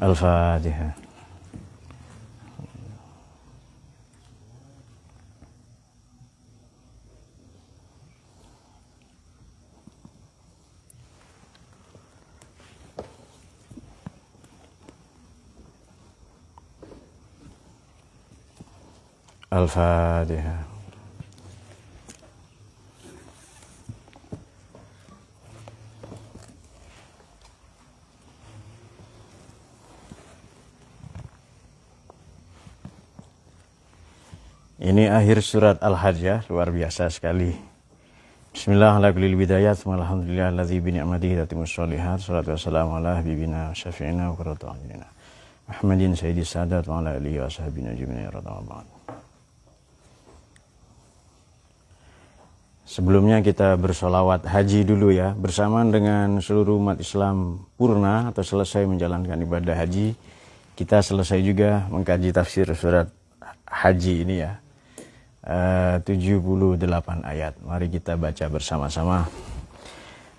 Al-Fatihah. Al-Fatihah. Ini akhir surat Al-Hajj ya, luar biasa sekali. Bismillahirrahmanirrahim. Alhamdulillahilladzi bi ni'matihi tatimmus shalihat. Shalatu wassalamu ala habibina syafi'ina wa qurratu a'yunina Muhammadin sayyidis sadat wa ala alihi wa sahbihi ajmain radhiyallahu anhu. Sebelumnya kita bersolawat haji dulu ya, bersamaan dengan seluruh umat Islam purna atau selesai menjalankan ibadah haji. Kita selesai juga mengkaji tafsir surat haji ini ya. 78 ayat. Mari kita baca bersama-sama.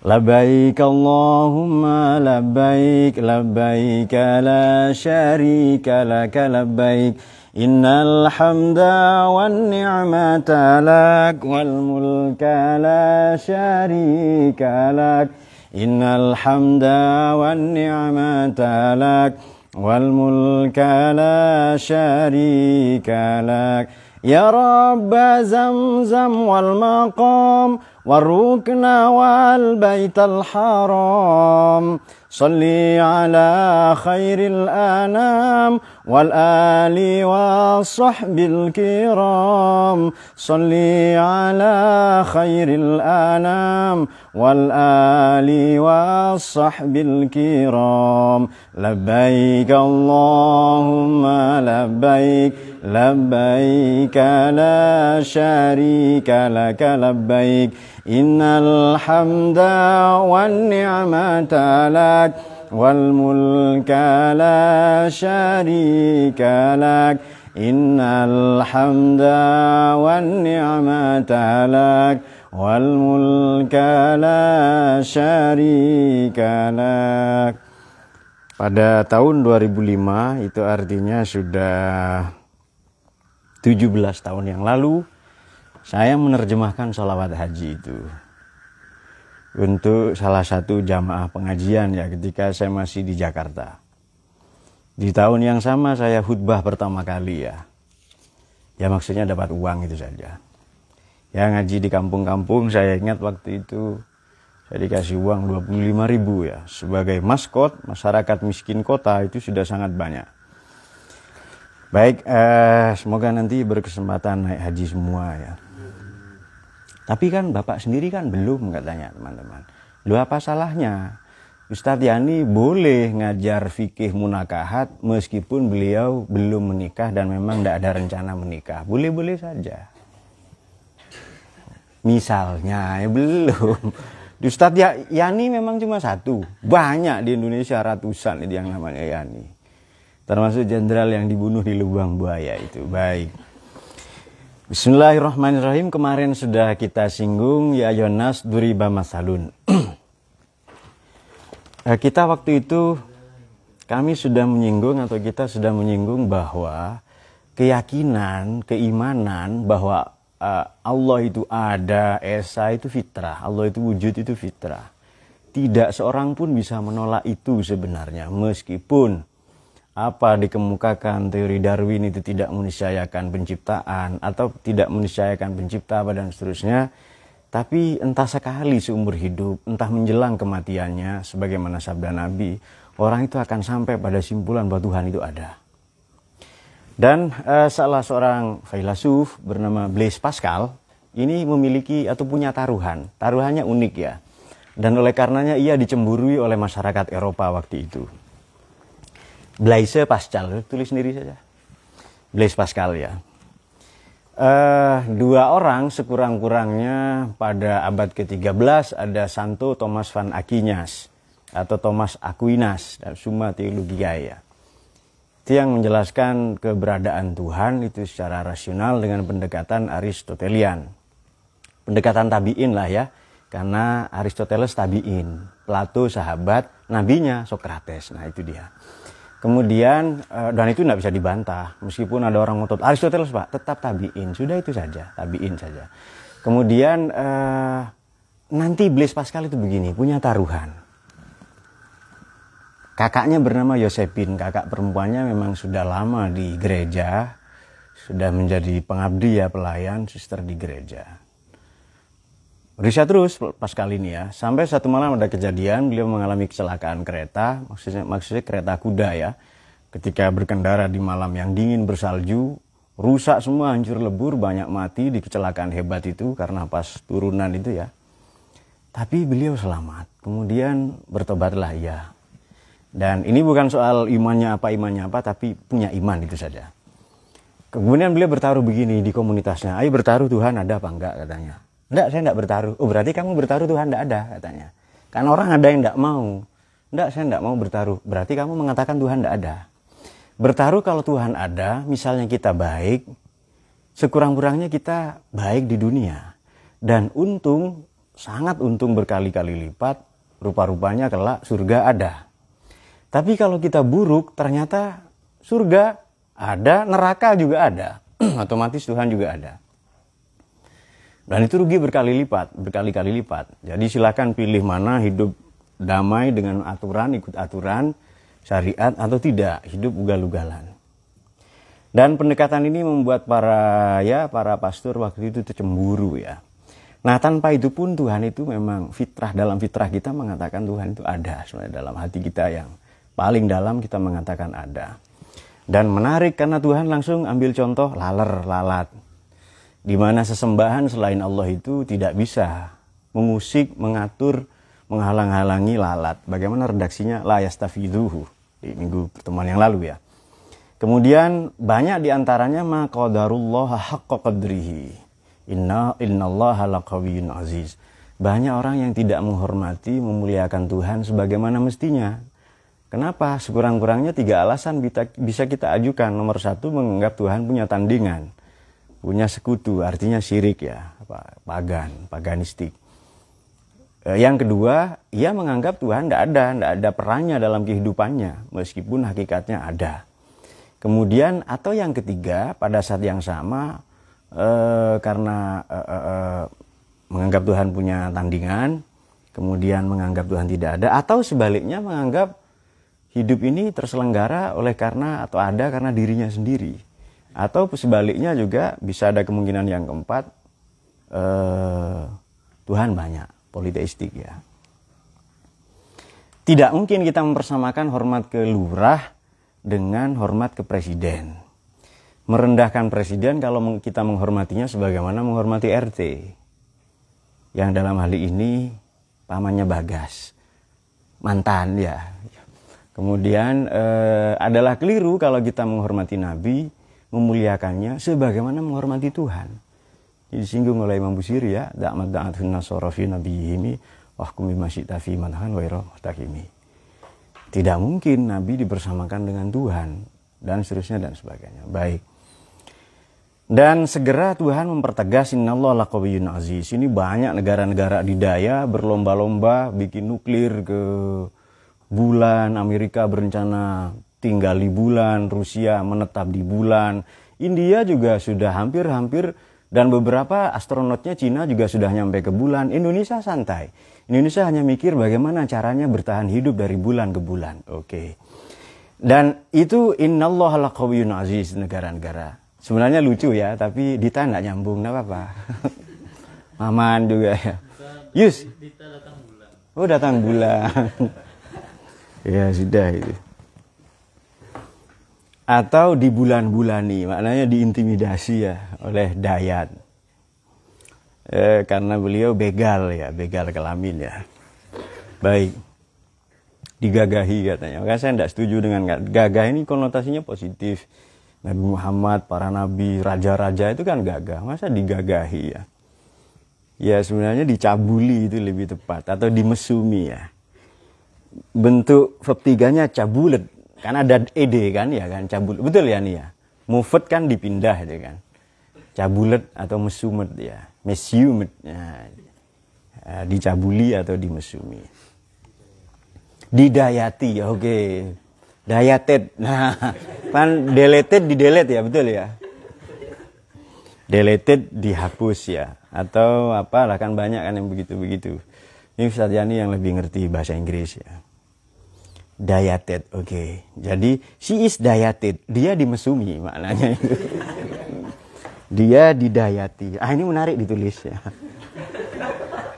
Labbaik Allahumma labbaik, labbaik la syarika laka labbaik, innal hamda wan ni'mata lak wal mulka la syarika lak, innal hamda wan ni'mata lak wal mulka la syarika lak. Ya Rabba Zamzam wal maqam warukna wal baital haram, salli ala khairil anam wal ali wa sahbil kiram, salli ala khairil anam wal ali wa sahbil kiram. Labbaik Allahumma labbaik, labbaik la syarika laka labbaik, innal hamda wan ni'mata lak wal mulka la syarika lak, innal hamda wan ni'mata lak wal mulka la syarika lak. Pada tahun 2005, itu artinya sudah 17 tahun yang lalu, saya menerjemahkan sholawat haji itu untuk salah satu jamaah pengajian ya, ketika saya masih di Jakarta. Di tahun yang sama saya khutbah pertama kali ya. Ya maksudnya dapat uang itu saja. Ya ngaji di kampung-kampung, saya ingat waktu itu saya dikasih uang 25.000 ya. Sebagai maskot masyarakat miskin kota itu sudah sangat banyak. Baik, semoga nanti berkesempatan naik haji semua ya. Tapi kan Bapak sendiri kan belum, katanya teman-teman. Loh apa salahnya? Ustadz Yani boleh ngajar fikih munakahat meskipun beliau belum menikah dan memang tidak ada rencana menikah. Boleh-boleh saja. Misalnya ya belum. Ustadz Yani memang cuma satu. Banyak di Indonesia ratusan itu yang namanya Yani. Termasuk jenderal yang dibunuh di lubang buaya itu. Baik. Bismillahirrahmanirrahim. Kemarin sudah kita singgung ya Yonas duriba masalun. Kita waktu itu kami sudah menyinggung atau kita sudah menyinggung bahwa keyakinan, keimanan bahwa Allah itu ada, esa itu fitrah, Allah itu wujud itu fitrah. Tidak seorang pun bisa menolak itu sebenarnya, meskipun apa dikemukakan teori Darwin itu tidak meniscayakan penciptaan atau tidak meniscayakan pencipta dan seterusnya. Tapi entah sekali seumur hidup, entah menjelang kematiannya, sebagaimana sabda Nabi, orang itu akan sampai pada simpulan bahwa Tuhan itu ada. Dan salah seorang filosof bernama Blaise Pascal ini memiliki atau punya taruhan. Taruhannya unik ya. Dan oleh karenanya ia dicemburui oleh masyarakat Eropa waktu itu. Blaise Pascal, tulis sendiri saja. Blaise Pascal ya. Dua orang sekurang-kurangnya pada abad ke-13 ada Santo Thomas van Aquinas atau Thomas Aquinas dan Summa Theologiae ya. Itu yang menjelaskan keberadaan Tuhan itu secara rasional dengan pendekatan Aristotelian. Pendekatan tabi'in lah ya. Karena Aristoteles tabi'in, Plato sahabat, nabinya Sokrates. Nah itu dia. Kemudian dan itu tidak bisa dibantah, meskipun ada orang ngotot Aristoteles Pak, tetap tabiin, sudah itu saja, tabiin saja. Kemudian nanti Blaise Pascal itu begini, punya taruhan. Kakaknya bernama Josephine, kakak perempuannya memang sudah lama di gereja, sudah menjadi pengabdi ya, pelayan, suster di gereja. Riset terus Pascal ini ya, sampai satu malam ada kejadian, beliau mengalami kecelakaan kereta, maksudnya kereta kuda ya. Ketika berkendara di malam yang dingin bersalju, rusak semua, hancur lebur, banyak mati di kecelakaan hebat itu karena pas turunan itu ya. Tapi beliau selamat, kemudian bertobatlah ia. Dan ini bukan soal imannya apa, tapi punya iman itu saja. Kemudian beliau bertaruh begini di komunitasnya, ayo bertaruh Tuhan ada apa enggak katanya. Enggak, saya enggak bertaruh. Oh berarti kamu bertaruh Tuhan enggak ada katanya. Kan orang ada yang enggak mau. Enggak, saya enggak mau bertaruh. Berarti kamu mengatakan Tuhan enggak ada. Bertaruh kalau Tuhan ada, misalnya kita baik, sekurang-kurangnya kita baik di dunia. Dan untung, sangat untung berkali-kali lipat, rupa-rupanya kelak surga ada. Tapi kalau kita buruk, ternyata surga ada, neraka juga ada. Otomatis Tuhan juga ada. Dan itu rugi berkali-kali lipat. Jadi silakan pilih mana, hidup damai dengan aturan, ikut aturan, syariat atau tidak, hidup ugal-ugalan. Dan pendekatan ini membuat para pastor waktu itu cemburu ya. Nah tanpa itu pun Tuhan itu memang fitrah, dalam fitrah kita mengatakan Tuhan itu ada. Sebenarnya dalam hati kita yang paling dalam kita mengatakan ada. Dan menarik karena Tuhan langsung ambil contoh lalat. Di mana sesembahan selain Allah itu tidak bisa mengusik, mengatur, menghalang-halangi lalat. Bagaimana redaksinya? La yastafidhuhu di minggu pertemuan yang lalu ya. Kemudian banyak diantaranya ma qadarullah haqqa qadrihi. Innallaha laqawiyyun aziz. Banyak orang yang tidak menghormati, memuliakan Tuhan sebagaimana mestinya. Kenapa? Sekurang-kurangnya 3 alasan bisa kita ajukan. Nomor 1, menganggap Tuhan punya tandingan. Punya sekutu, artinya syirik ya, paganistik. Yang kedua, ia menganggap Tuhan tidak ada perannya dalam kehidupannya, meskipun hakikatnya ada. Kemudian, atau yang ketiga, pada saat yang sama, karena menganggap Tuhan punya tandingan, kemudian menganggap Tuhan tidak ada, atau sebaliknya menganggap hidup ini terselenggara oleh karena dirinya sendiri. Atau sebaliknya juga bisa ada kemungkinan yang keempat, Tuhan banyak, politeistik ya. Tidak mungkin kita mempersamakan hormat ke lurah dengan hormat ke presiden. Merendahkan presiden kalau kita menghormatinya sebagaimana menghormati RT. Yang dalam hal ini pamannya Bagas, mantan ya. Kemudian adalah keliru kalau kita menghormati Nabi, memuliakannya sebagaimana menghormati Tuhan. Disinggung oleh Imam Busiri ya, da'atun nasara fi nabiyhimi wahkum bima syi'ta fi manhan ghairu mustaqimi. Tidak mungkin Nabi dipersamakan dengan Tuhan dan seterusnya dan sebagainya. Baik. Dan segera Tuhan mempertegas innallaha laqawiyyun aziz. Ini banyak negara-negara adidaya berlomba-lomba bikin nuklir ke bulan, Amerika berencana tinggal di bulan, Rusia menetap di bulan, India juga sudah hampir-hampir, dan beberapa astronotnya Cina juga sudah nyampe ke bulan. Indonesia santai. Indonesia hanya mikir bagaimana caranya bertahan hidup dari bulan ke bulan. Oke. Dan itu innallaha laqawiyyun aziz negara-negara. Sebenarnya lucu ya, tapi Dita nggak nyambung, nggak apa-apa. Maman juga ya. Yus. Dita datang bulan. Oh datang bulan. Ya sudah itu. Atau di bulan-bulani, maknanya diintimidasi ya oleh Dayat. Karena beliau begal kelamin ya. Baik. Digagahi katanya. Maka saya tidak setuju dengan gagah ini, konotasinya positif. Nabi Muhammad, para nabi, raja-raja itu kan gagah. Masa digagahi ya? Ya sebenarnya dicabuli itu lebih tepat. Atau dimesumi ya. Bentuk verb 3-nya cabulet. Kan ada ed kan ya kan, cabul. Betul ya nih ya. Mufet kan dipindah ya kan. Cabulet atau mesumet ya. Mesumet. Ya. Dicabuli atau dimesumi. Didayati, oke. Dayated. Nah, kan deleted di delete ya, betul ya. Deleted dihapus ya, atau apa lah, kan banyak kan yang begitu-begitu. Ini Ustaz Yani yang lebih ngerti bahasa Inggris ya. Dayated, oke. Jadi she is dayated, dia dimesumi maknanya itu. Dia didayati. Ah, ini menarik ditulis ya.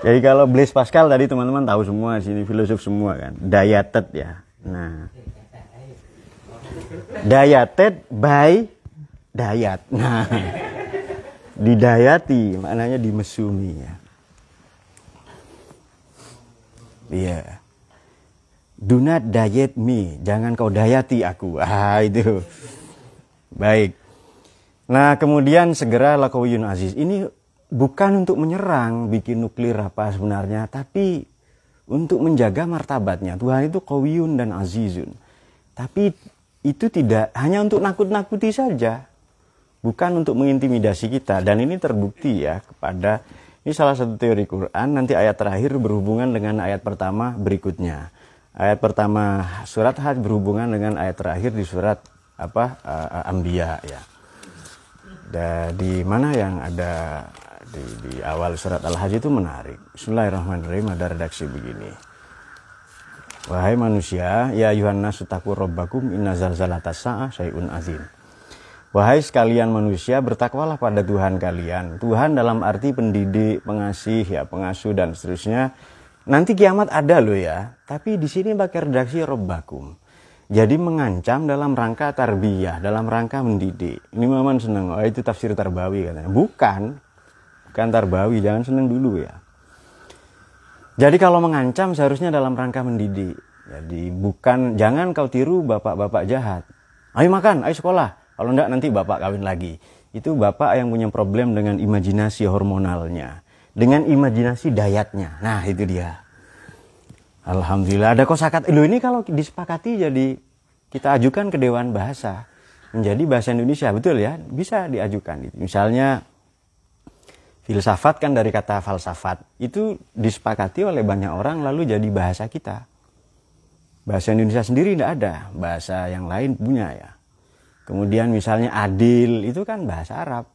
Jadi kalau Blaise Pascal tadi teman-teman tahu semua, sini filosof semua kan. Dayated ya. Nah, dayated by dayat. Nah, didayati maknanya dimesumi ya. Iya. Do not diet me, jangan kau dayati aku. Ah, itu. Baik. Nah, kemudian segera lakawiyun aziz. Ini bukan untuk menyerang, bikin nuklir apa sebenarnya, tapi untuk menjaga martabatnya. Tuhan itu qawiyun dan azizun. Tapi itu tidak hanya untuk nakut-nakuti saja. Bukan untuk mengintimidasi kita. Dan ini terbukti ya kepada, ini salah satu teori Quran, nanti ayat terakhir berhubungan dengan ayat pertama berikutnya. Ayat pertama surat Hajj berhubungan dengan ayat terakhir di surat Anbiya ya. Di mana yang ada di awal surat Al-Hajj itu menarik. Bismillahirrahmanirrahim, ada redaksi begini. Wahai manusia, ya ayuhan nasu taqu rabbakum inna zalzalatas sa'ah syai'un azim. Wahai sekalian manusia, bertakwalah pada Tuhan kalian. Tuhan dalam arti pendidik, pengasih, ya, pengasuh dan seterusnya. Nanti kiamat ada loh ya. Tapi di sini pakai redaksi rabbakum. Jadi mengancam dalam rangka tarbiyah, dalam rangka mendidik. Ini Maman senang, oh itu tafsir Tarbawi katanya. Bukan Tarbawi, jangan senang dulu ya. Jadi kalau mengancam seharusnya dalam rangka mendidik. Jadi bukan, jangan kau tiru bapak-bapak jahat. Ayo makan, ayo sekolah. Kalau enggak nanti bapak kawin lagi. Itu bapak yang punya problem dengan imajinasi hormonalnya. Dengan imajinasi dayatnya. Nah itu dia. Alhamdulillah ada kosakata. Loh ini kalau disepakati jadi kita ajukan ke Dewan Bahasa. Menjadi bahasa Indonesia, betul ya? Bisa diajukan. Misalnya filsafat kan dari kata falsafat. Itu disepakati oleh banyak orang lalu jadi bahasa kita. Bahasa Indonesia sendiri tidak ada. Bahasa yang lain punya ya. Kemudian misalnya adil itu kan bahasa Arab.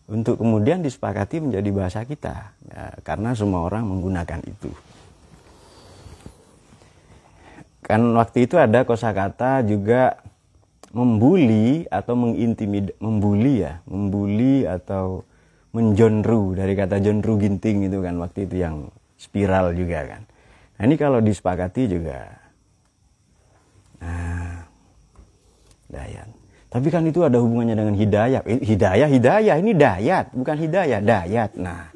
Untuk kemudian disepakati menjadi bahasa kita. Ya, karena semua orang menggunakan itu. Kan waktu itu ada kosakata juga membuli atau membuli atau menjonru, dari kata jonru ginting itu kan waktu itu yang spiral juga kan. Nah ini kalau disepakati juga. Nah, dayat. Tapi kan itu ada hubungannya dengan hidayah. Hidayah, ini dayat, bukan hidayah, dayat. Nah,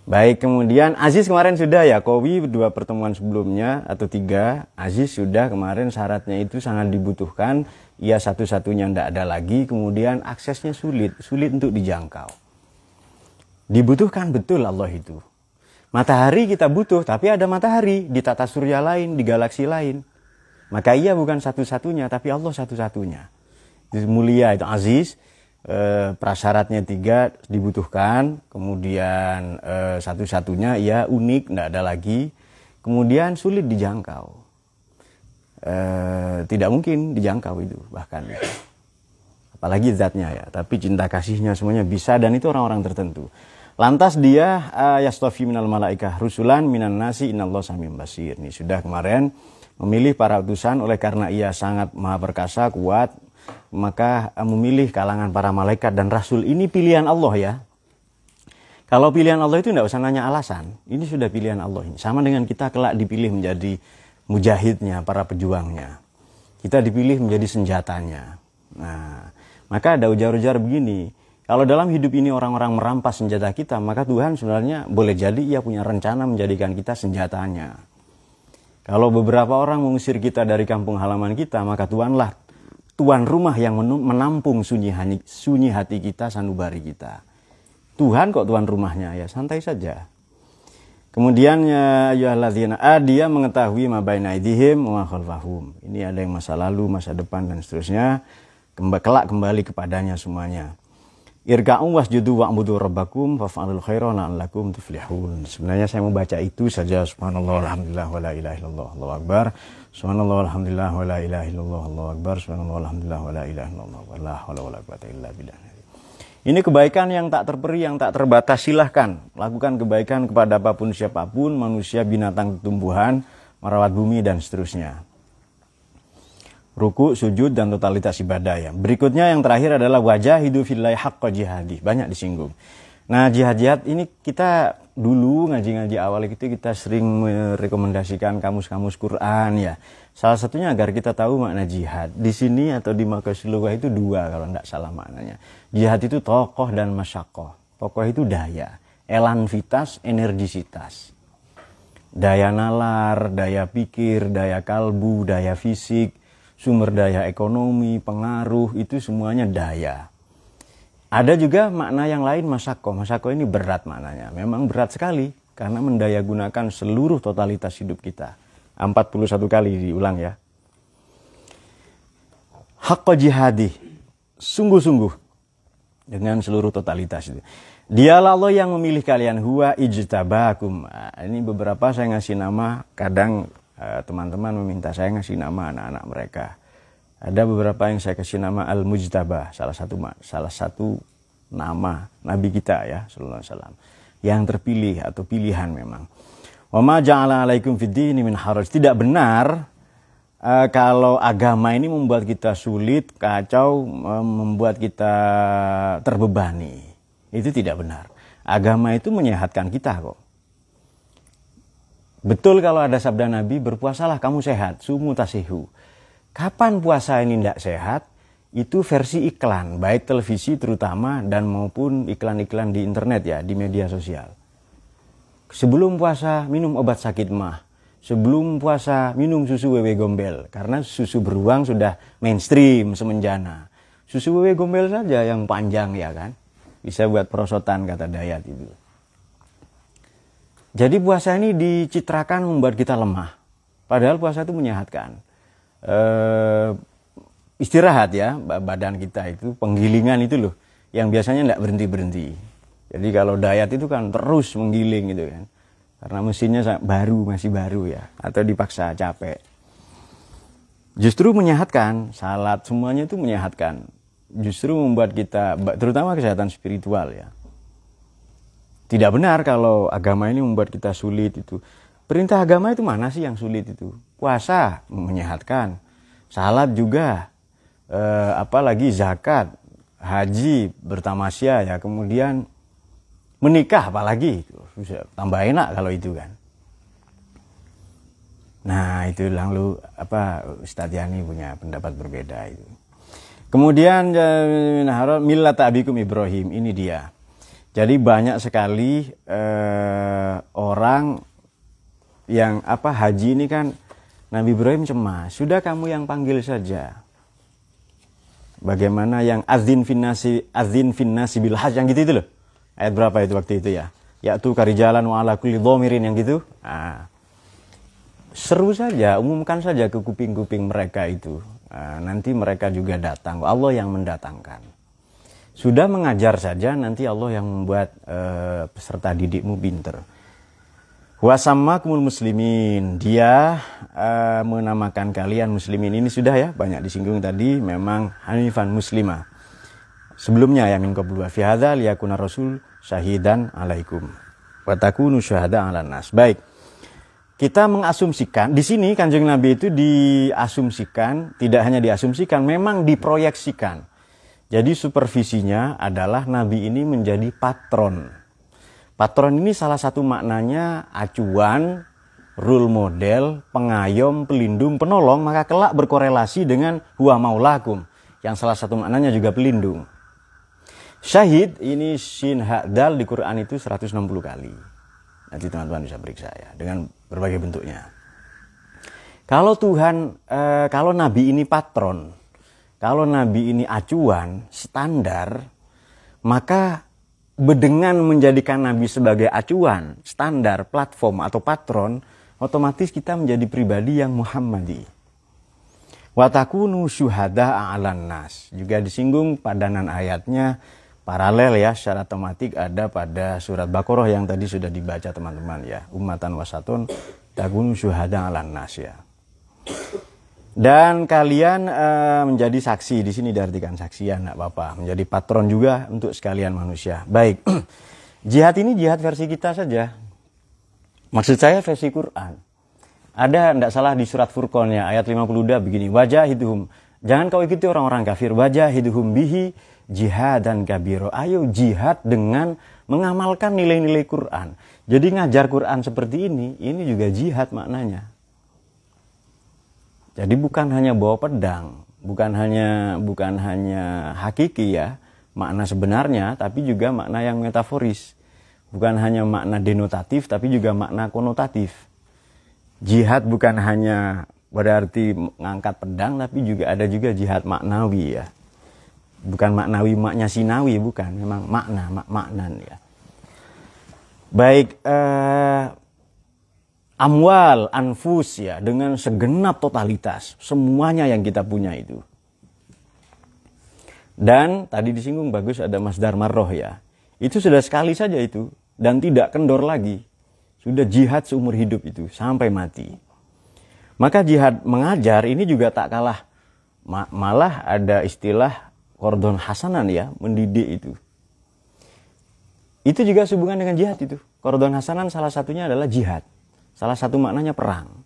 baik, kemudian Aziz kemarin sudah ya, Qawi 2 pertemuan sebelumnya atau 3, Aziz sudah kemarin syaratnya itu sangat dibutuhkan, ia satu-satunya tidak ada lagi, kemudian aksesnya sulit untuk dijangkau. Dibutuhkan betul Allah itu. Matahari kita butuh, tapi ada matahari di tata surya lain, di galaksi lain. Maka ia bukan satu-satunya, tapi Allah satu-satunya. Itu mulia, itu aziz. Prasyaratnya 3 dibutuhkan, kemudian satu-satunya ia unik, tidak ada lagi, kemudian sulit dijangkau, tidak mungkin dijangkau itu bahkan, apalagi zatnya ya, tapi cinta kasihnya semuanya bisa, dan itu orang-orang tertentu. Lantas dia yastafi minal malaikah rusulan minan nasi innallaha samiun basir. Ini sudah kemarin memilih para utusan, oleh karena ia sangat maha perkasa, kuat, maka memilih kalangan para malaikat dan rasul. Ini pilihan Allah ya. Kalau pilihan Allah itu tidak usah nanya alasan. Ini sudah pilihan Allah ini. Sama dengan kita kelak dipilih menjadi mujahidnya, para pejuangnya. Kita dipilih menjadi senjatanya. Nah, maka ada ujar-ujar begini. Kalau dalam hidup ini orang-orang merampas senjata kita, maka Tuhan sebenarnya boleh jadi ia punya rencana menjadikan kita senjatanya. Kalau beberapa orang mengusir kita dari kampung halaman kita, maka Tuhanlah tuan rumah yang menampung sunyi hati kita, sanubari kita. Tuhan kok tuan rumahnya, ya santai saja. Kemudian ya ayyuhalladzina dia mengetahui ma baina aydihim wa ma khalfahum. Ini ada yang masa lalu, masa depan dan seterusnya. Kelak kembali kepadanya semuanya. Irka'u wasjudu wa'budu rabbakum faf'alul khaira la'allakum tuflihun. Sebenarnya saya mau baca itu saja. Subhanallah alhamdulillah wa la ilaha illallah Allahu akbar. Subhanallah alhamdulillah wa la ilaha illallah Allahu akbar. Subhanallah alhamdulillah wa la ilaha illallah wa la haula wa la quwwata illa billah. Ini kebaikan yang tak terperi, yang tak terbatas. Silahkan lakukan kebaikan kepada apapun siapapun, manusia, binatang, tumbuhan, merawat bumi dan seterusnya. Ruku, sujud, dan totalitas ibadah ya. Berikutnya yang terakhir adalah wajahidu fillahi haqqa jihadi. Banyak disinggung. Nah, jihad-jihad ini kita dulu ngaji-ngaji awal itu kita sering merekomendasikan kamus-kamus Quran ya. Salah satunya agar kita tahu makna jihad. Di sini atau di Makassar itu dua kalau tidak salah maknanya. Jihad itu tokoh dan masyakoh. Tokoh itu daya, elanvitas, energisitas. Daya nalar, daya pikir, daya kalbu, daya fisik, sumber daya ekonomi, pengaruh, itu semuanya daya. Ada juga makna yang lain masyakoh. Masyakoh ini berat maknanya. Memang berat sekali karena mendaya gunakan seluruh totalitas hidup kita. 41 kali diulang ya. Haqqa jihadi. Sungguh-sungguh. Dengan seluruh totalitas itu. Dialah Allah yang memilih kalian. Huwa ijtabakum. Nah, ini beberapa saya ngasih nama. Kadang teman-teman meminta saya ngasih nama anak-anak mereka. Ada beberapa yang saya kasih nama Al-Mujtabah, salah satu nama Nabi kita ya, sallallahu alaihi wasallam, yang terpilih atau pilihan memang. Wa ma ja'ala 'alaikum fid-dini min haraj. Tidak benar kalau agama ini membuat kita sulit, kacau, membuat kita terbebani. Itu tidak benar. Agama itu menyehatkan kita kok. Betul kalau ada sabda Nabi, berpuasalah kamu sehat, sumu tasihu. Kapan puasa ini tidak sehat? Itu versi iklan, baik televisi terutama dan maupun iklan-iklan di internet ya, di media sosial. Sebelum puasa minum obat sakit mah. Sebelum puasa minum susu wewe gombel. Karena susu beruang sudah mainstream semenjana. Susu wewe gombel saja yang panjang ya kan. Bisa buat perosotan kata Dayat itu. Jadi puasa ini dicitrakan membuat kita lemah. Padahal puasa itu menyehatkan. Istirahat ya, badan kita itu, penggilingan itu loh. Yang biasanya tidak berhenti-berhenti. Jadi kalau Dayat itu kan terus menggiling gitu kan. Karena mesinnya masih baru ya. Atau dipaksa capek. Justru menyehatkan, salat semuanya itu menyehatkan. Justru membuat kita, terutama kesehatan spiritual ya. Tidak benar kalau agama ini membuat kita sulit itu. Perintah agama itu mana sih yang sulit itu? Puasa menyehatkan, salat juga, apalagi zakat, haji, bertamasya ya, kemudian menikah apalagi, tambah enak kalau itu kan. Nah itu lalu Ustadz Yani punya pendapat berbeda itu. Kemudian millata abikum Ibrahim, ini dia. Jadi banyak sekali orang yang haji ini kan Nabi Ibrahim cemas. Sudah kamu yang panggil saja. Bagaimana yang azin finnasi bil hajj yang gitu itu loh. Ayat berapa itu waktu itu ya? Yaitu karijalan wa ala kulli dhamirin yang gitu. Nah, seru saja, umumkan saja ke kuping-kuping mereka itu. Nah, nanti mereka juga datang. Allah yang mendatangkan. Sudah mengajar saja, nanti Allah yang membuat peserta didikmu pinter. Wasammakumul muslimin, dia menamakan kalian muslimin. Ini sudah ya, banyak disinggung tadi, memang hanifan muslimah. Sebelumnya ya min qablu fi hadza liyakuna rasul syahidan alaikum wa takunu syuhada 'alan nas. Baik. Kita mengasumsikan, di sini Kanjeng Nabi itu diasumsikan, tidak hanya diasumsikan, memang diproyeksikan. Jadi supervisinya adalah Nabi ini menjadi patron. Patron ini salah satu maknanya acuan, role model, pengayom, pelindung, penolong, maka kelak berkorelasi dengan huwa maulakum. Yang salah satu maknanya juga pelindung. Syahid, ini shin ha dal di Quran itu 160 kali. Nanti teman-teman bisa periksa ya, dengan berbagai bentuknya. Kalau kalau Nabi ini patron, kalau Nabi ini acuan, standar, maka dengan menjadikan Nabi sebagai acuan, standar, platform atau patron, otomatis kita menjadi pribadi yang Muhammadi. Wa takunu syuhada 'alan nas. Juga disinggung padanan ayatnya, paralel ya secara tematik ada pada surat Baqarah yang tadi sudah dibaca teman-teman ya. Ummatan wasatun takunu syuhada 'alan nas ya. Dan kalian menjadi saksi, di sini diartikan saksi ya, enggak apa-apa. Menjadi patron juga untuk sekalian manusia. Baik. Jihad ini jihad versi kita saja. Maksud saya versi Quran. Ada enggak salah di surat Furqan ya, ayat 52 begini, wajahiduhum. Jangan kau ikuti orang-orang kafir, wajahiduhum bihi jihadan kabiro. Ayo jihad dengan mengamalkan nilai-nilai Quran. Jadi ngajar Quran seperti ini juga jihad maknanya. Jadi bukan hanya bawa pedang, bukan hanya hakiki ya, makna sebenarnya, tapi juga makna yang metaforis. Bukan hanya makna denotatif, tapi juga makna konotatif. Jihad bukan hanya berarti mengangkat pedang, tapi juga ada juga jihad maknawi ya. Bukan maknawi maknya sinawi, bukan, memang maknan ya. Baik, amwal, anfus ya, dengan segenap totalitas, semuanya yang kita punya itu. Dan tadi disinggung bagus ada masdar marroh ya. Itu sudah sekali saja itu, dan tidak kendor lagi. Sudah jihad seumur hidup itu, sampai mati. Maka jihad mengajar ini juga tak kalah. Malah ada istilah kordon hasanan ya, mendidik itu. Itu juga sehubungan dengan jihad itu. Kordon hasanan salah satunya adalah jihad. Salah satu maknanya perang.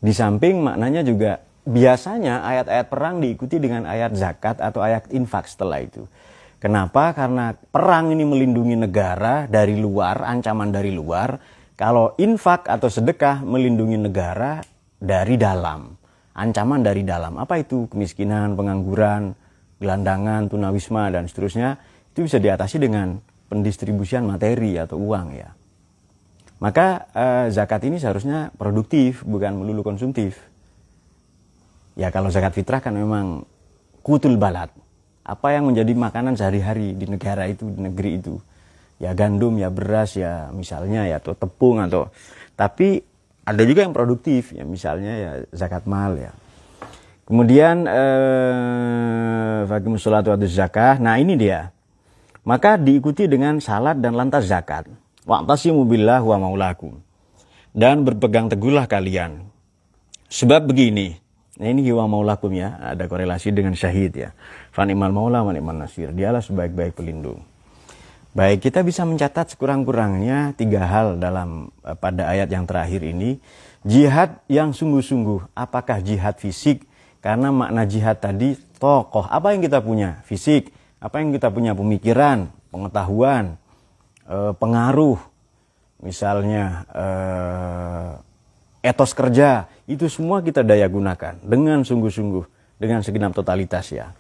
Di samping maknanya juga biasanya ayat-ayat perang diikuti dengan ayat zakat atau ayat infak setelah itu. Kenapa? Karena perang ini melindungi negara dari luar, ancaman dari luar. Kalau infak atau sedekah melindungi negara dari dalam, ancaman dari dalam. Apa itu? Kemiskinan, pengangguran, gelandangan, tunawisma, dan seterusnya. Itu bisa diatasi dengan pendistribusian materi atau uang ya. Maka zakat ini seharusnya produktif, bukan melulu konsumtif. Ya kalau zakat fitrah kan memang kutul balad. Apa yang menjadi makanan sehari-hari di negara itu, di negeri itu. Ya gandum, ya beras, ya misalnya ya atau tepung atau. Tapi ada juga yang produktif, ya misalnya ya zakat mal ya. Kemudian faqimus sholata wa atuz zakah. Nah ini dia. Maka diikuti dengan salat dan lantas zakat. Wa'tasimu billah wa maulakum. Dan berpegang teguhlah kalian. Sebab begini. Nah ini wa maulakum ya. Ada korelasi dengan syahid ya. Fani'mal maula wa ni'man nasir. Dialah sebaik-baik pelindung. Baik, kita bisa mencatat sekurang-kurangnya 3 hal dalam pada ayat yang terakhir ini. Jihad yang sungguh-sungguh. Apakah jihad fisik? Karena makna jihad tadi tokoh. Apa yang kita punya? Fisik. Apa yang kita punya? Pemikiran, pengetahuan, pengaruh, misalnya etos kerja, itu semua kita daya gunakan dengan sungguh-sungguh, dengan segenap totalitas ya.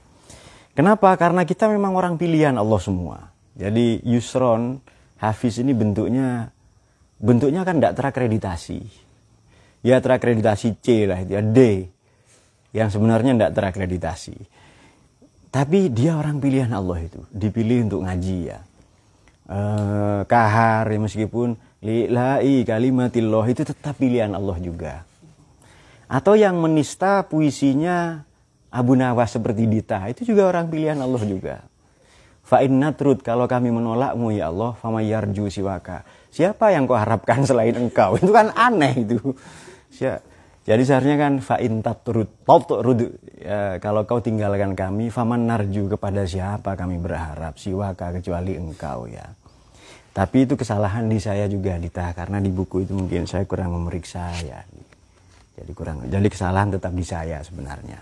Kenapa? Karena kita memang orang pilihan Allah semua. Jadi Yusron, Hafiz ini bentuknya kan tidak terakreditasi. Ya terakreditasi C lah, ya D, yang sebenarnya tidak terakreditasi. Tapi dia orang pilihan Allah itu, dipilih untuk ngaji ya. Kahar ya, meskipun lillahi kalimatillah itu tetap pilihan Allah juga. Atau yang menista puisinya Abu Nawas seperti Dita, itu juga orang pilihan Allah juga. Fa'in natrud, kalau kami menolakmu ya Allah, famayarju siwaka. Siapa yang kau harapkan selain engkau? Itu kan aneh itu. Jadi seharusnya kan fa'in tatrud, ya, kalau kau tinggalkan kami, faman narju, kepada siapa kami berharap, siwaka kecuali engkau ya. Tapi itu kesalahan di saya juga Dita, karena di buku itu mungkin saya kurang memeriksa ya. Jadi kesalahan tetap di saya sebenarnya.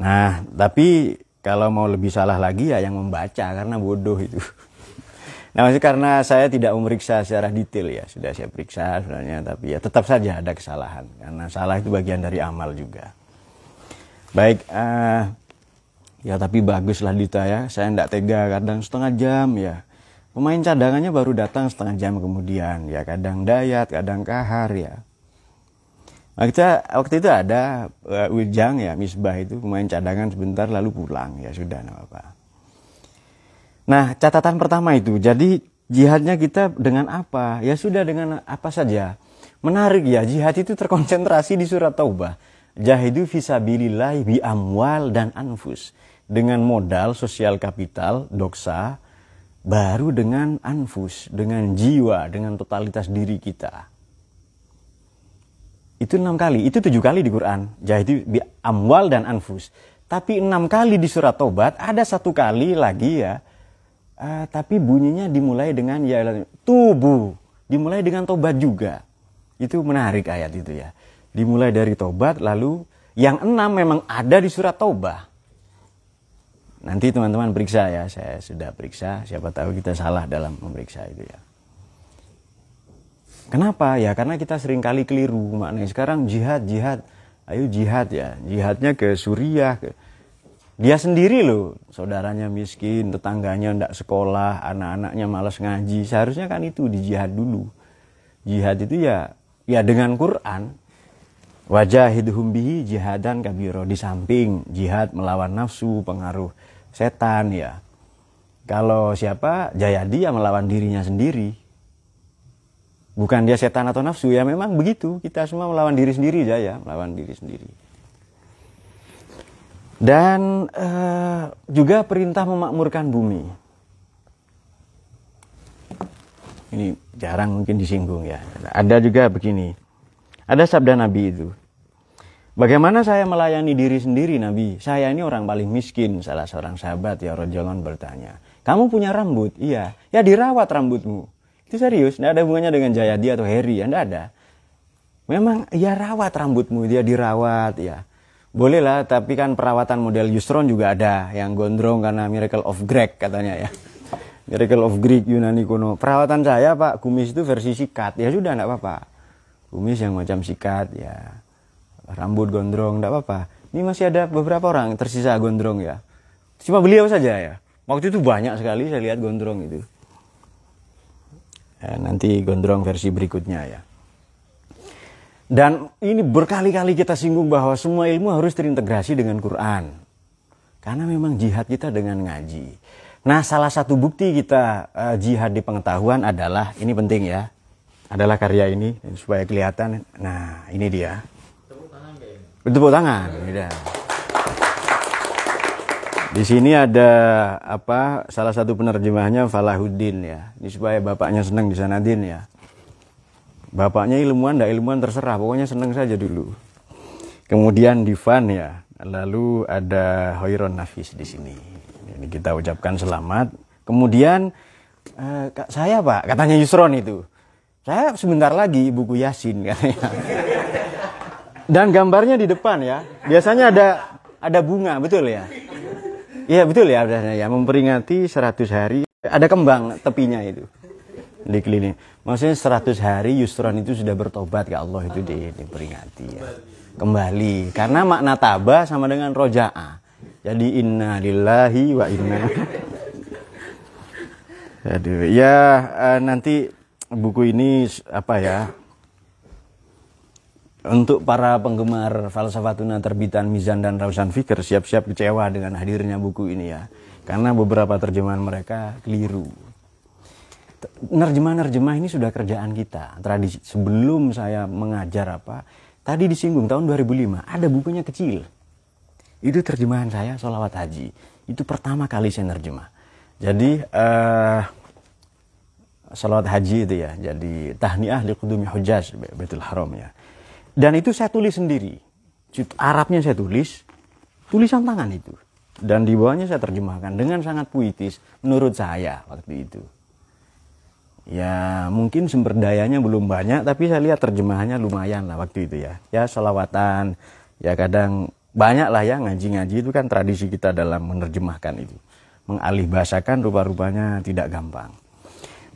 Nah, tapi kalau mau lebih salah lagi ya yang membaca, karena bodoh itu. Nah, maksudnya karena saya tidak memeriksa secara detail ya, sudah saya periksa sebenarnya, tapi ya tetap saja ada kesalahan, karena salah itu bagian dari amal juga. Baik, ya tapi baguslah Dita ya, saya tidak tega, kadang setengah jam ya. Pemain cadangannya baru datang setengah jam kemudian, ya kadang Dayat, kadang Kahar ya. Waktu itu ada Ujang ya, Misbah itu pemain cadangan sebentar lalu pulang, ya sudah enggak apa-apa. Nah, catatan pertama itu, jadi jihadnya kita dengan apa? Ya sudah dengan apa saja. Menarik ya, jihad itu terkonsentrasi di surat Taubah. Jahidu fisabilillahi bi amwal dan anfus. dengan modal sosial kapital, doksa, baru dengan anfus, dengan jiwa, dengan totalitas diri kita. Itu 6 kali, itu 7 kali di Quran. Jahidu bi amwal dan anfus. Tapi 6 kali di surat Tobat, ada 1 kali lagi ya. Tapi bunyinya dimulai dengan ya tubuh, dimulai dengan tobat juga. Itu menarik ayat itu ya. Dimulai dari tobat, lalu yang 6 memang ada di surat Taubah. Nanti teman-teman periksa ya, saya sudah periksa, siapa tahu kita salah dalam memeriksa itu ya. Kenapa? Ya karena kita sering kali keliru maknanya. Sekarang jihad, ayo jihad ya. Jihadnya ke Suriah, dia sendiri loh, saudaranya miskin, tetangganya tidak sekolah, anak-anaknya malas ngaji. Seharusnya kan itu di jihad dulu. Jihad itu ya dengan Quran. Wajahidhum bihi jihadan kabiro. Di samping jihad melawan nafsu, pengaruh setan ya. Kalau siapa? Jayadi ya melawan dirinya sendiri. Bukan dia setan atau nafsu, ya memang begitu. Kita semua melawan diri sendiri ya, melawan diri sendiri. Dan juga perintah memakmurkan bumi. Ini jarang mungkin disinggung ya. Ada juga begini. Ada sabda Nabi itu. Bagaimana saya melayani diri sendiri Nabi? Saya ini orang paling miskin. Salah seorang sahabat ya Rasulullah bertanya. Kamu punya rambut? Iya. Ya dirawat rambutmu. Itu serius. Tidak ada hubungannya dengan Jayadi atau Heri. Tidak ada. Memang ya rawat rambutmu. Dia dirawat ya. Boleh lah. Tapi kan perawatan model Yusron juga ada. Yang gondrong karena Miracle of Greek katanya ya. Miracle of Greek Yunani kuno. Perawatan saya Pak. Kumis itu versi sikat. Ya sudah tidak apa-apa. Kumis yang macam sikat ya, rambut gondrong, tidak apa-apa. Ini masih ada beberapa orang tersisa gondrong ya. Cuma beliau saja ya. Waktu itu banyak sekali saya lihat gondrong itu. Ya, nanti gondrong versi berikutnya ya. Dan ini berkali-kali kita singgung bahwa semua ilmu harus terintegrasi dengan Quran. Karena memang jihad kita dengan ngaji. Nah salah satu bukti kita jihad di pengetahuan adalah, ini penting ya. Adalah karya ini supaya kelihatan. Nah, ini dia. Tepuk tangan. Di sini ada salah satu penerjemahnya Falahuddin ya. Ini supaya bapaknya senang disanadin ya. Bapaknya ilmuwan, tidak ilmuwan terserah, pokoknya senang saja dulu. Kemudian Divan ya. Lalu ada Hoiron Nafis di sini. Ini kita ucapkan selamat. Kemudian saya Pak, katanya Yusron itu. Saya sebentar lagi buku Yasin katanya. Dan gambarnya di depan ya. Biasanya ada bunga, betul ya? Iya betul ya, memperingati 100 hari. Ada kembang tepinya itu. Dikeliling. Maksudnya 100 hari Yusron itu sudah bertobat ke Allah itu diperingati ya. Kembali. Karena makna tabah sama dengan roja'a. Jadi inna lillahi wa inna. Aduh, ya nanti buku ini untuk para penggemar Falsafatuna terbitan Mizan dan Rausan Fikr siap-siap kecewa dengan hadirnya buku ini ya. Karena beberapa terjemahan mereka keliru. Nerjemah-nerjemah ini sudah kerjaan kita. Tradisi sebelum saya mengajar tadi disinggung tahun 2005 ada bukunya kecil. Itu terjemahan saya Sholawat Haji. Itu pertama kali saya nerjemah. Jadi Sholawat Haji itu ya, jadi tahniah liqudumi hujjaj Baitul Haram ya. Dan itu saya tulis sendiri. Arabnya saya tulis, tulisan tangan itu. Dan di bawahnya saya terjemahkan dengan sangat puitis menurut saya waktu itu. Ya mungkin sumber dayanya belum banyak, tapi saya lihat terjemahannya lumayan lah waktu itu ya. Ya sholawatan, ya kadang banyak lah ya ngaji-ngaji itu kan tradisi kita dalam menerjemahkan itu. Mengalih bahasakan rupa-rupanya tidak gampang.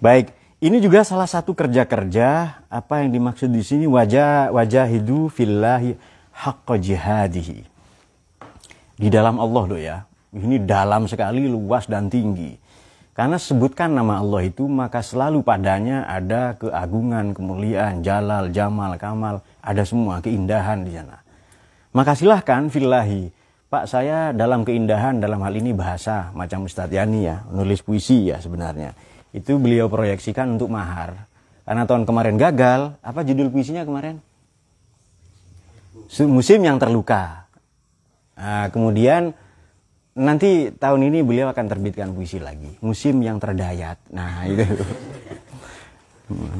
Baik, ini juga salah satu kerja-kerja apa yang dimaksud di sini wajahidu fillahi haqqa jihadihi. Di dalam Allah loh ya. Ini dalam sekali, luas dan tinggi. Karena sebutkan nama Allah itu maka selalu padanya ada keagungan, kemuliaan, jalal, jamal, kamal, ada semua keindahan di sana. Maka silahkan fillahi. Pak saya dalam keindahan dalam hal ini bahasa macam Ustadz Yani ya, nulis puisi ya sebenarnya. Itu beliau proyeksikan untuk mahar. Karena tahun kemarin gagal, apa judul puisinya kemarin? Musim yang terluka. Nah, kemudian nanti tahun ini beliau akan terbitkan puisi lagi, musim yang terdayat. Nah itu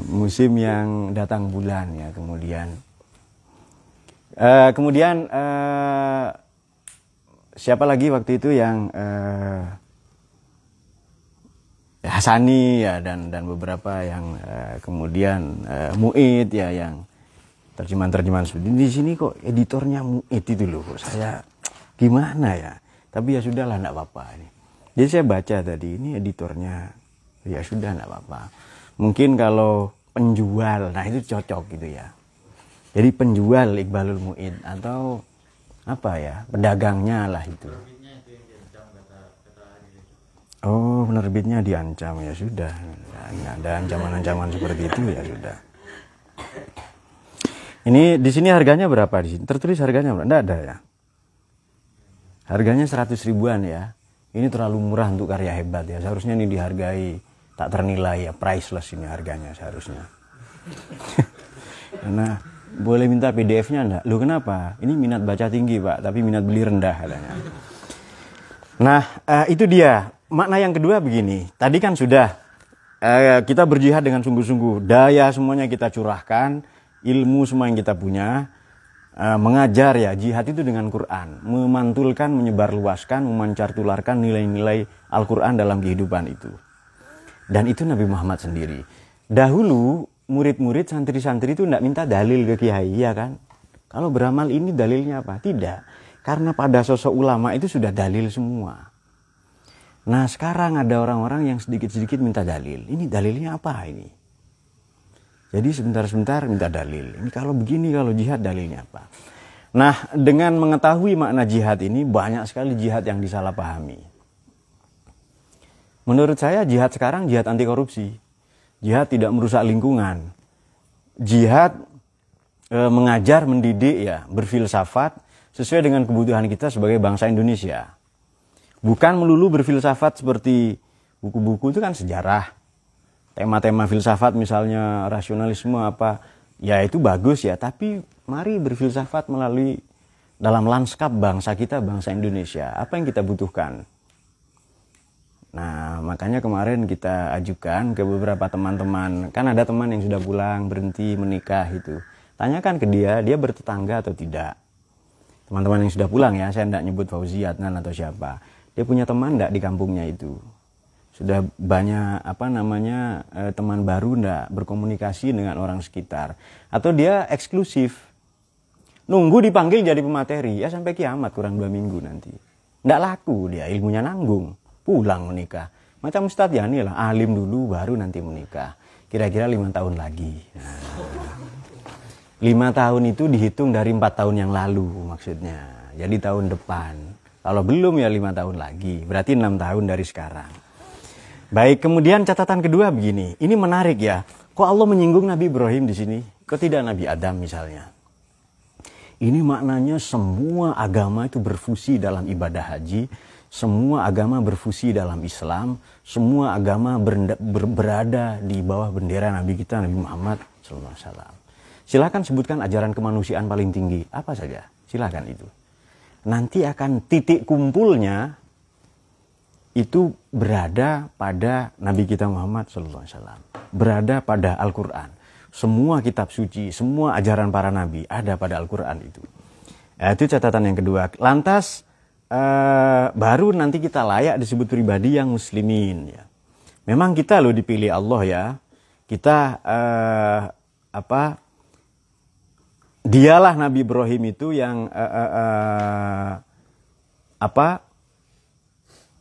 musim yang datang bulan ya. Kemudian siapa lagi waktu itu yang Hasani ya, dan beberapa yang kemudian Muid ya, yang terjemahan seperti ini. Di sini kok editornya Muid itu loh, kok saya gimana ya. Tapi ya sudahlah, enggak apa-apa ini. Jadi saya baca tadi, ini editornya, ya sudah enggak apa-apa. Mungkin kalau penjual, nah itu cocok gitu ya. Jadi penjual Iqbalul Muid atau apa ya, pedagangnya lah itu. Oh, penerbitnya diancam, ya sudah. Nah, ada ancaman-ancaman seperti itu ya sudah. Ini di sini harganya berapa di sini? Tertulis harganya berapa? Enggak ada ya. Harganya 100 ribuan ya. Ini terlalu murah untuk karya hebat ya. Seharusnya ini dihargai tak ternilai ya, priceless ini harganya seharusnya. Karena boleh minta PDF-nya enggak? Loh kenapa? Ini minat baca tinggi Pak, tapi minat beli rendah katanya. Nah, itu dia. Makna yang kedua begini. Tadi kan sudah kita berjihad dengan sungguh-sungguh. Daya semuanya kita curahkan, ilmu semua yang kita punya. Mengajar ya, jihad itu dengan Quran, memantulkan, menyebarluaskan, memancartularkan nilai-nilai Al-Quran dalam kehidupan itu. Dan itu Nabi Muhammad sendiri. Dahulu murid-murid, santri-santri itu tidak minta dalil ke kiai, ya kan? Kalau beramal ini dalilnya apa? Tidak. Karena pada sosok ulama itu sudah dalil semua. Nah sekarang ada orang-orang yang sedikit-sedikit minta dalil. Ini dalilnya apa ini? Jadi sebentar-sebentar minta dalil. Ini kalau begini, kalau jihad dalilnya apa? Nah, dengan mengetahui makna jihad ini, banyak sekali jihad yang disalahpahami. Menurut saya jihad sekarang jihad anti korupsi. Jihad tidak merusak lingkungan. Jihad mengajar, mendidik ya, berfilsafat sesuai dengan kebutuhan kita sebagai bangsa Indonesia. Bukan melulu berfilsafat seperti buku-buku itu kan sejarah. Tema-tema filsafat misalnya rasionalisme apa, ya itu bagus ya, tapi mari berfilsafat melalui dalam lanskap bangsa kita, bangsa Indonesia. Apa yang kita butuhkan? Nah, makanya kemarin kita ajukan ke beberapa teman-teman. Kan ada teman yang sudah pulang, berhenti, menikah itu. Tanyakan ke dia bertetangga atau tidak. Teman-teman yang sudah pulang ya, saya tidak nyebut Fauzi, Adnan atau siapa. Dia punya teman tidak di kampungnya itu. Sudah banyak teman baru ndak berkomunikasi dengan orang sekitar, atau dia eksklusif nunggu dipanggil jadi pemateri ya sampai kiamat, kurang 2 minggu nanti ndak laku, dia ilmunya nanggung, pulang menikah macam Ustadz Yani lah, alim dulu baru nanti menikah, kira-kira 5 tahun lagi. Nah, 5 tahun itu dihitung dari 4 tahun yang lalu maksudnya, jadi tahun depan. Kalau belum ya 5 tahun lagi, berarti 6 tahun dari sekarang. Baik, kemudian catatan kedua begini. Ini menarik ya. Kok Allah menyinggung Nabi Ibrahim di sini? Kok tidak Nabi Adam misalnya? Ini maknanya semua agama itu berfusi dalam ibadah haji. Semua agama berfusi dalam Islam. Semua agama berada di bawah bendera Nabi kita, Nabi Muhammad SAW. Silakan sebutkan ajaran kemanusiaan paling tinggi. Apa saja? Silakan itu. Nanti akan titik kumpulnya itu berada pada Nabi kita Muhammad SAW, berada pada Al-Quran. Semua kitab suci, semua ajaran para nabi ada pada Al-Quran itu. Itu catatan yang kedua. Lantas baru nanti kita layak disebut pribadi yang muslimin. Ya. Memang kita loh dipilih Allah ya. Kita dialah Nabi Ibrahim itu yang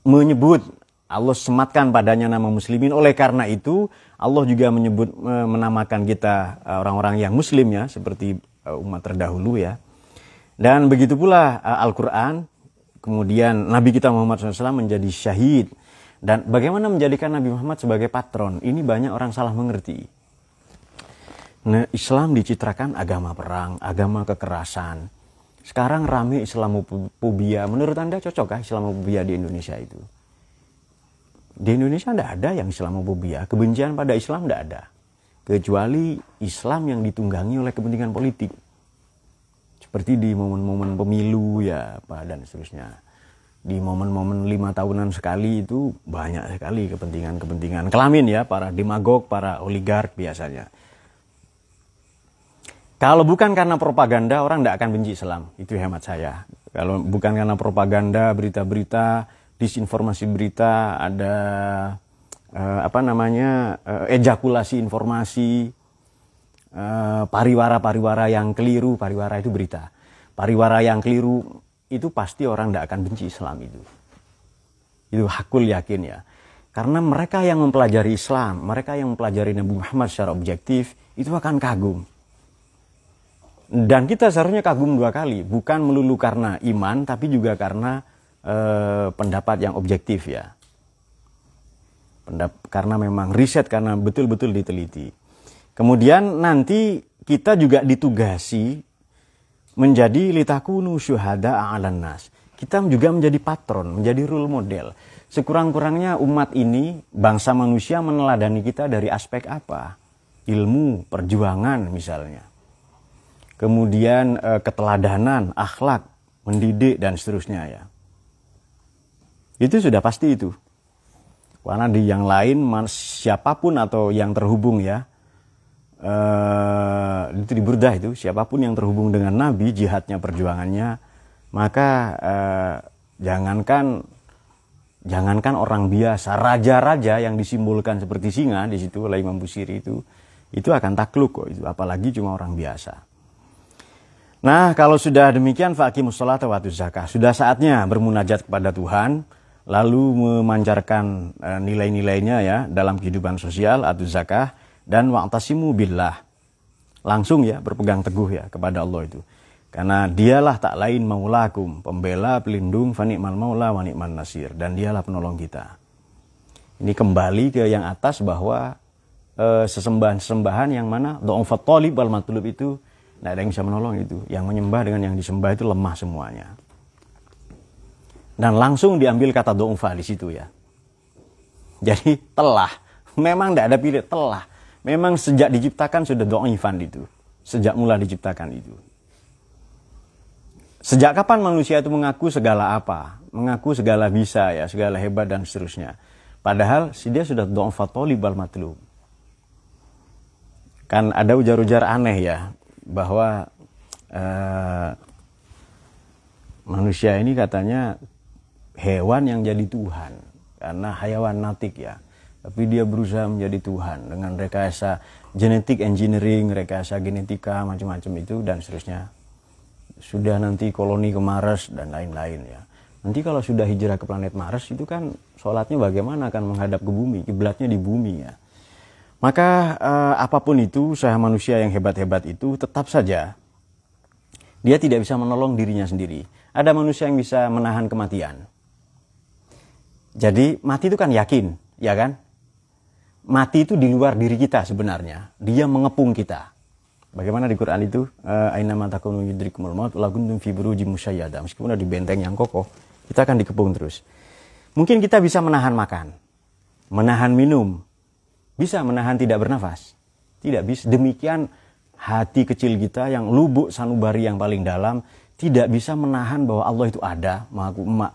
menyebut, Allah sematkan padanya nama muslimin. Oleh karena itu Allah juga menamakan kita orang-orang yang muslim ya, seperti umat terdahulu ya. Dan begitu pula Al-Quran. Kemudian Nabi kita Muhammad SAW menjadi syahid. Dan bagaimana menjadikan Nabi Muhammad sebagai patron, ini banyak orang salah mengerti. Nah, Islam dicitrakan agama perang, agama kekerasan. Sekarang rame Islamofobia. Menurut Anda cocokkah Islamofobia di Indonesia itu? Di Indonesia tidak ada yang Islamofobia. Kebencian pada Islam tidak ada. Kecuali Islam yang ditunggangi oleh kepentingan politik. Seperti di momen-momen pemilu ya, dan seterusnya. Di momen-momen 5 tahunan sekali itu banyak sekali kepentingan kelamin ya, para demagog, para oligark biasanya. Kalau bukan karena propaganda, orang tidak akan benci Islam. Itu hemat saya. Kalau bukan karena propaganda, berita-berita, disinformasi berita, ada ejakulasi informasi, pariwara yang keliru. Pariwara itu berita. Pariwara yang keliru itu pasti orang tidak akan benci Islam itu. Itu hakul yakin ya. Karena mereka yang mempelajari Islam, mereka yang mempelajari Nabi Muhammad secara objektif, itu akan kagum. Dan kita seharusnya kagum 2 kali. Bukan melulu karena iman, tapi juga karena pendapat yang objektif ya. Karena memang riset, karena betul-betul diteliti. Kemudian nanti kita juga ditugasi menjadi litakunu syuhada 'alan nas. Kita juga menjadi patron, menjadi role model. Sekurang-kurangnya umat ini, bangsa manusia meneladani kita dari aspek apa? Ilmu, perjuangan misalnya. Kemudian keteladanan, akhlak, mendidik dan seterusnya ya. Itu sudah pasti itu. Karena di yang lain siapapun atau yang terhubung ya, itu di Burdah itu, siapapun yang terhubung dengan Nabi, jihadnya, perjuangannya, maka jangankan orang biasa, raja-raja yang disimbolkan seperti singa di situ oleh Imam Busiri itu akan takluk kok itu, apalagi cuma orang biasa. Nah, kalau sudah demikian, faqimus sholata wa atuz zakah, sudah saatnya bermunajat kepada Tuhan, lalu memancarkan nilai-nilainya ya dalam kehidupan sosial, atuz zakah, dan wa'tasimu billah. Langsung ya berpegang teguh ya kepada Allah itu. Karena dialah tak lain maulakum, pembela, pelindung, fa ni'mal maula wa ni'man nasir, dan dialah penolong kita. Ini kembali ke yang atas bahwa sesembahan-sesembahan yang mana dha'ufat thalib wal matlub itu tidak ada yang bisa menolong itu. Yang menyembah dengan yang disembah itu lemah semuanya. Dan langsung diambil kata dha'ufa di situ ya. Jadi telah, memang tidak ada pilih, telah. Memang sejak diciptakan sudah dha'ifan itu. Sejak mula diciptakan itu. Sejak kapan manusia itu mengaku segala apa? Mengaku segala bisa ya, segala hebat dan seterusnya. Padahal dia sudah dha'ufat thalib wal matlub. Kan ada ujar-ujar aneh ya, bahwa manusia ini katanya hewan yang jadi Tuhan. Karena hayawan natik ya. Tapi dia berusaha menjadi Tuhan dengan rekayasa genetik engineering, rekayasa genetika, macam-macam itu dan seterusnya. Sudah nanti koloni ke Mars dan lain-lain ya. Nanti kalau sudah hijrah ke planet Mars itu kan sholatnya bagaimana, akan menghadap ke bumi, kiblatnya di bumi ya. Maka apapun itu, usaha manusia yang hebat-hebat itu tetap saja dia tidak bisa menolong dirinya sendiri. Ada manusia yang bisa menahan kematian. Jadi mati itu kan yakin, ya kan? Mati itu di luar diri kita sebenarnya. Dia mengepung kita. Bagaimana di Quran itu? Aina ma takunu yudrikumul maut wa kuntum fi burujim musyayyada. Meskipun ada di benteng yang kokoh, kita akan dikepung terus. Mungkin kita bisa menahan makan, menahan minum, bisa menahan tidak bernafas. Tidak bisa. Demikian hati kecil kita yang lubuk sanubari yang paling dalam tidak bisa menahan bahwa Allah itu ada,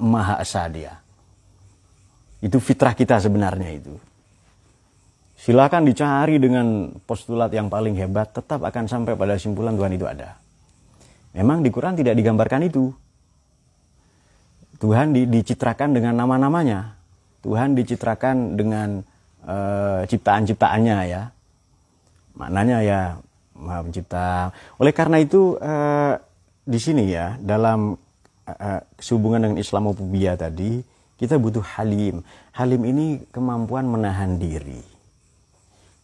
Maha Esa Dia. Itu fitrah kita sebenarnya itu. Silakan dicari dengan postulat yang paling hebat, tetap akan sampai pada kesimpulan Tuhan itu ada. Memang di Quran tidak digambarkan itu. Tuhan dicitrakan dengan nama-namanya. Tuhan dicitrakan dengan ciptaan-ciptaannya ya. Maknanya ya Maha Pencipta. Oleh karena itu di sini ya dalam sehubungan dengan Islamofobia tadi kita butuh halim. Halim ini kemampuan menahan diri.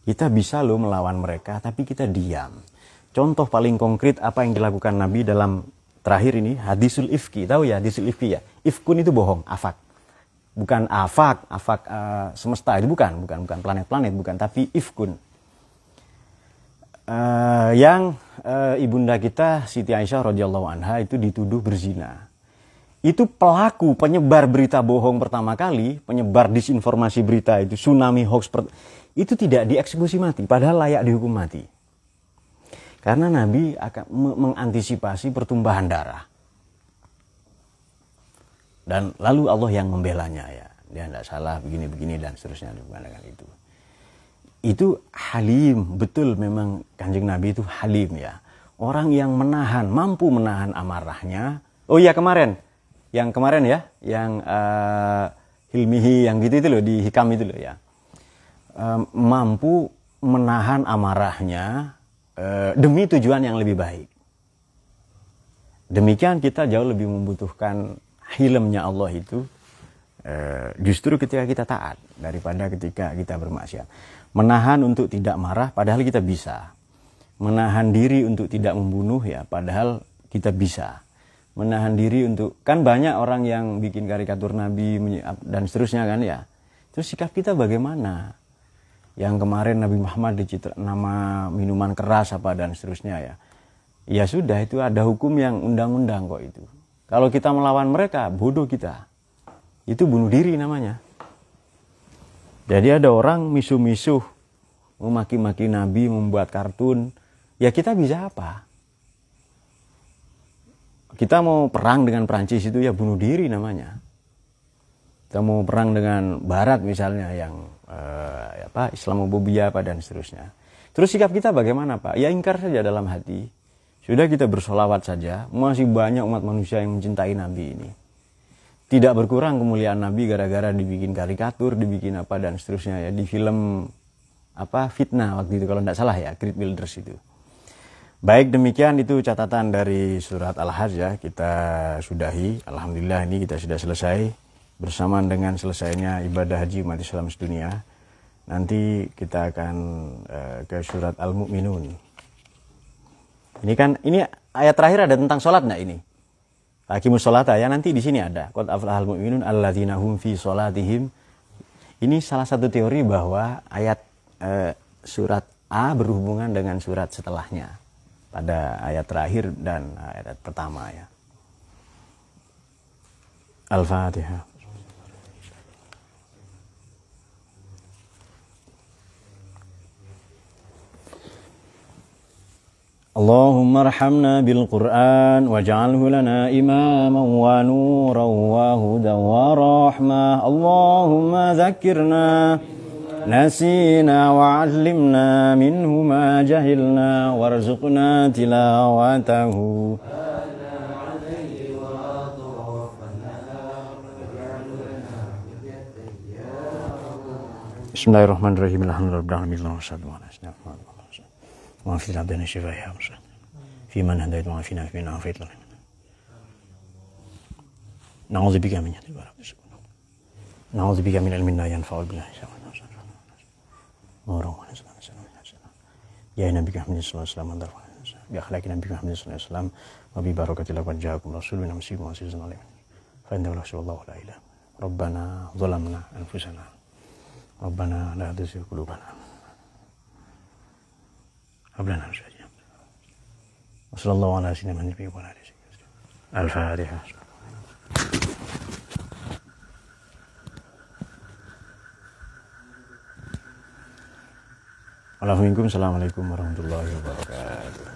Kita bisa loh melawan mereka tapi kita diam. Contoh paling konkret apa yang dilakukan Nabi dalam terakhir ini hadisul ifki. Tahu ya hadisul ifki ya? Ifkun itu bohong, afak. Bukan afak semesta itu bukan planet-planet bukan, tapi ifkun. Yang ibunda kita Siti Aisyah radhiyallahu anha itu dituduh berzina. Itu pelaku penyebar berita bohong pertama kali, penyebar disinformasi berita itu tsunami hoax itu tidak dieksekusi mati, padahal layak dihukum mati. Karena Nabi akan mengantisipasi pertumpahan darah. Dan lalu Allah yang membelanya ya. Dia tidak salah begini-begini dan seterusnya dengan itu. Itu halim, betul memang Kanjeng Nabi itu halim ya. Orang yang menahan, mampu menahan amarahnya. Oh iya kemarin, yang kemarin ya, yang hilmihi yang gitu itu loh, di hikam itu loh ya. Mampu menahan amarahnya demi tujuan yang lebih baik. Demikian kita jauh lebih membutuhkan hilmnya Allah itu justru ketika kita taat daripada ketika kita bermaksiat. Menahan untuk tidak marah padahal kita bisa. Menahan diri untuk tidak membunuh ya padahal kita bisa. Menahan diri untuk, kan banyak orang yang bikin karikatur Nabi dan seterusnya kan ya. Terus sikap kita bagaimana? Yang kemarin Nabi Muhammad dicitra nama minuman keras apa dan seterusnya ya. Ya sudah, itu ada hukum yang undang-undang kok itu. Kalau kita melawan mereka, bodoh kita. Itu bunuh diri namanya. Jadi ada orang misuh-misuh, memaki-maki Nabi, membuat kartun. Ya kita bisa apa? Kita mau perang dengan Prancis itu ya bunuh diri namanya. Kita mau perang dengan Barat misalnya yang Islamofobia apa dan seterusnya. Terus sikap kita bagaimana Pak? Ya ingkar saja dalam hati. Sudah kita bersolawat saja. Masih banyak umat manusia yang mencintai Nabi ini. Tidak berkurang kemuliaan Nabi gara-gara dibikin karikatur, dibikin apa dan seterusnya ya. Di film fitnah waktu itu kalau tidak salah ya, Great Builders itu. Baik, demikian itu catatan dari surat Al-Hajj ya. Kita sudahi. Alhamdulillah ini kita sudah selesai. Bersamaan dengan selesainya ibadah haji umat Islam sedunia. Nanti kita akan ke surat Al-Mu'minun. Ini ayat terakhir ada tentang sholat enggak ini? Aqimus sholata ya, nanti di sini ada. Qad aflahal mu'minun alladzina hum fi sholatihim. Ini salah satu teori bahwa ayat surat A berhubungan dengan surat setelahnya. Pada ayat terakhir dan ayat pertama ya. Al-Fatihah. اللهم ارحمنا بالقرآن واجعله لنا إماما ونورا وهدى ورحمة اللهم ذكرنا نسينا وعلمنا منه ما جهلنا وارزقنا تلاوته بسم الله الرحمن الرحيم الحمد لله رب العالمين اللهم صل على سيدنا محمد وعافنا عبدنا الشفاء يا رب في من هديت وعافنا فيمن عافيت نعوذ بك من جهل الورى نعوذ بك من علم لا ينفع بالله يا نبي محمد صلى الله عليه وسلم بأخلاق نبي محمد صلى الله عليه وسلم وببركة لقد جاءكم رسول من أنفسكم عزيز عليكم فإنه رسول الله لا إله ربنا ظلمنا أنفسنا ربنا لا تزغ قلوبنا هب لنا من لدنك وصلى الله على سيدنا محمد وعلى آله وصحبه الفاتحة. Assalamualaikum warahmatullahi wabarakatuh.